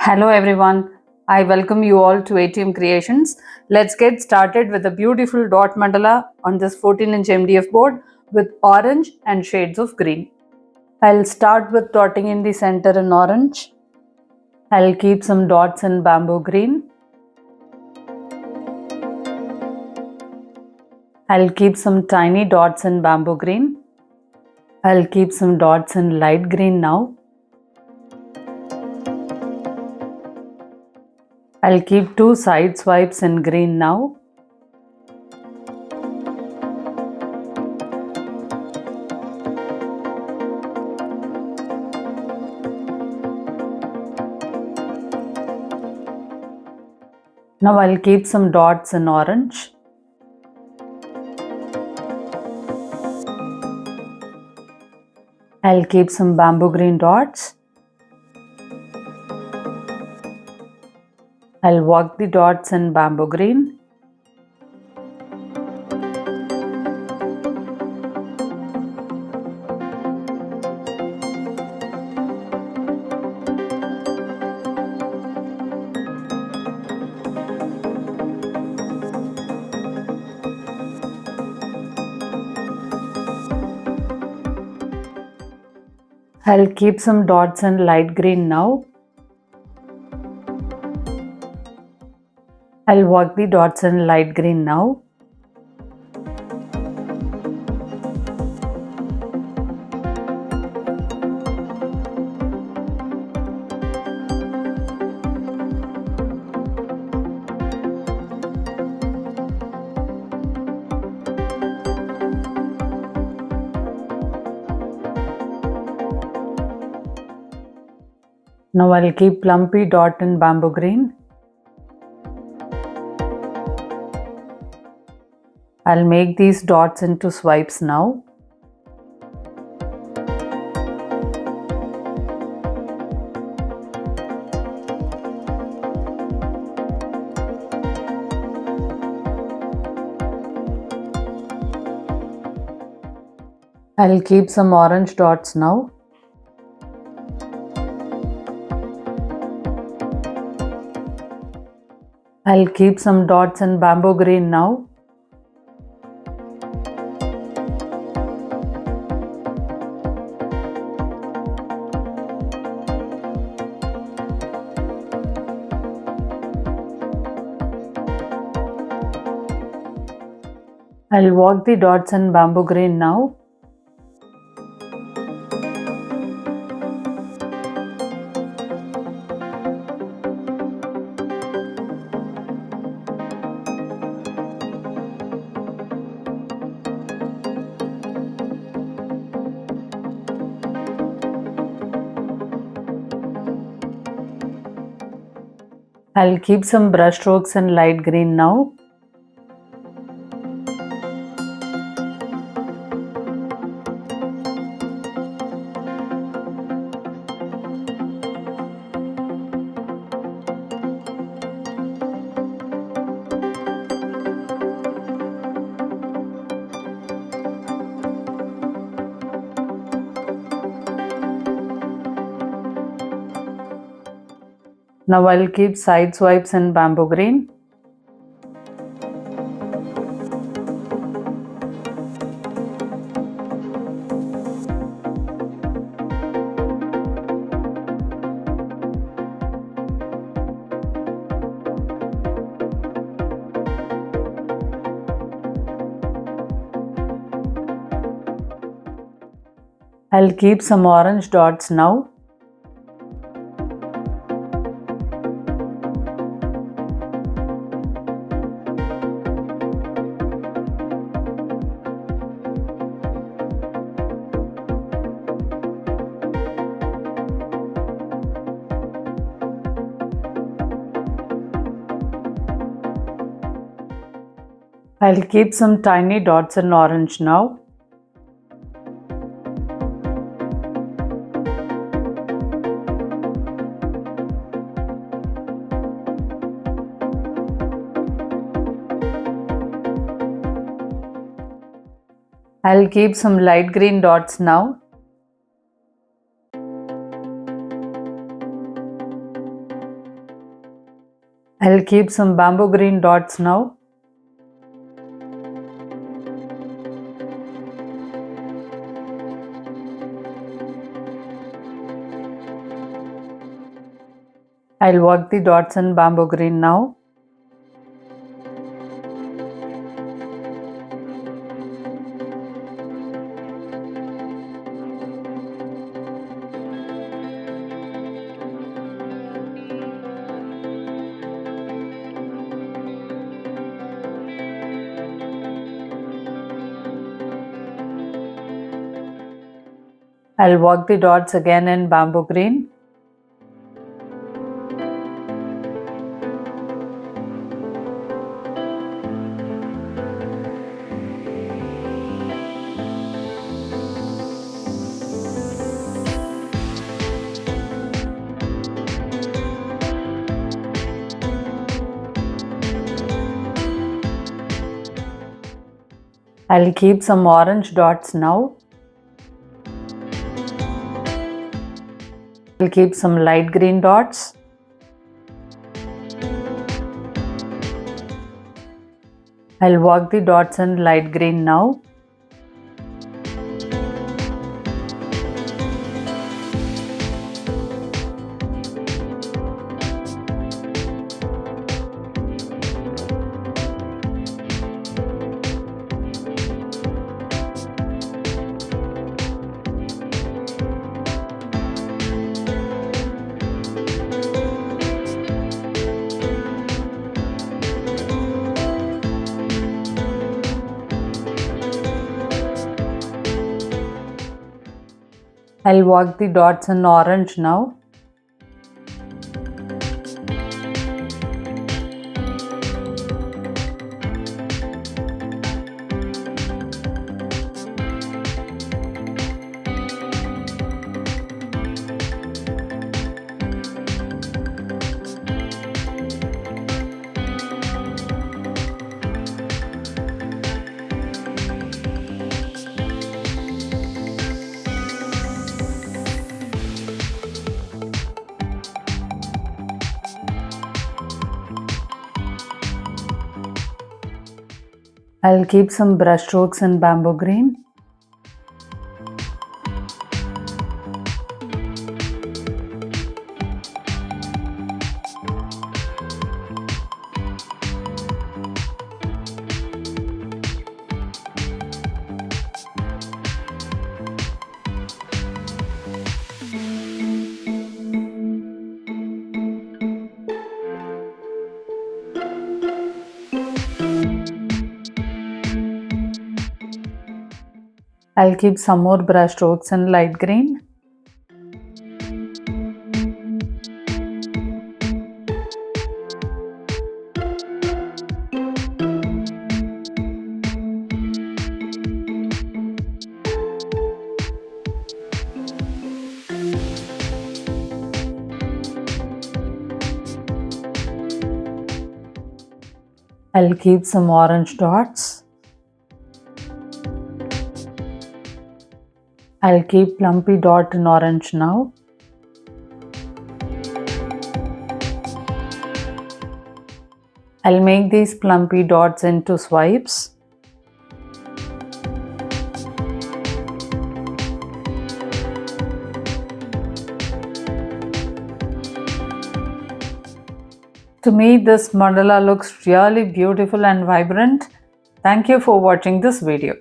Hello everyone, I welcome you all to ATM Creations. Let's get started with a beautiful dot mandala on this 14-inch MDF board with orange and shades of green. I'll start with dotting in the center in orange. I'll keep some dots in bamboo green. I'll keep some tiny dots in bamboo green. I'll keep some dots in light green now. I'll keep two side swipes in green now. Now I'll keep some dots in orange. I'll keep some bamboo green dots. I'll work the dots in bamboo green. I'll keep some dots in light green now. I'll work the dots in light green now. Now I'll keep lumpy dot in bamboo green. I'll make these dots into swipes now. I'll keep some orange dots now. I'll keep some dots in bamboo green now. I'll work the dots in bamboo green now. I'll keep some brush strokes in light green now. Now I'll keep side swipes in bamboo green. I'll keep some orange dots now. I'll keep some tiny dots in orange now. I'll keep some light green dots now. I'll keep some bamboo green dots now. I'll work the dots in bamboo green now. I'll work the dots again in bamboo green. I'll keep some orange dots now. I'll keep some light green dots. I'll work the dots in light green now. I'll work the dots in orange now. I'll keep some brush strokes in bamboo green. I'll keep some more brush strokes in light green. I'll keep some orange dots. I'll keep lumpy dot in orange now. I'll make these plumpy dots into swipes. To me, this mandala looks really beautiful and vibrant. Thank you for watching this video.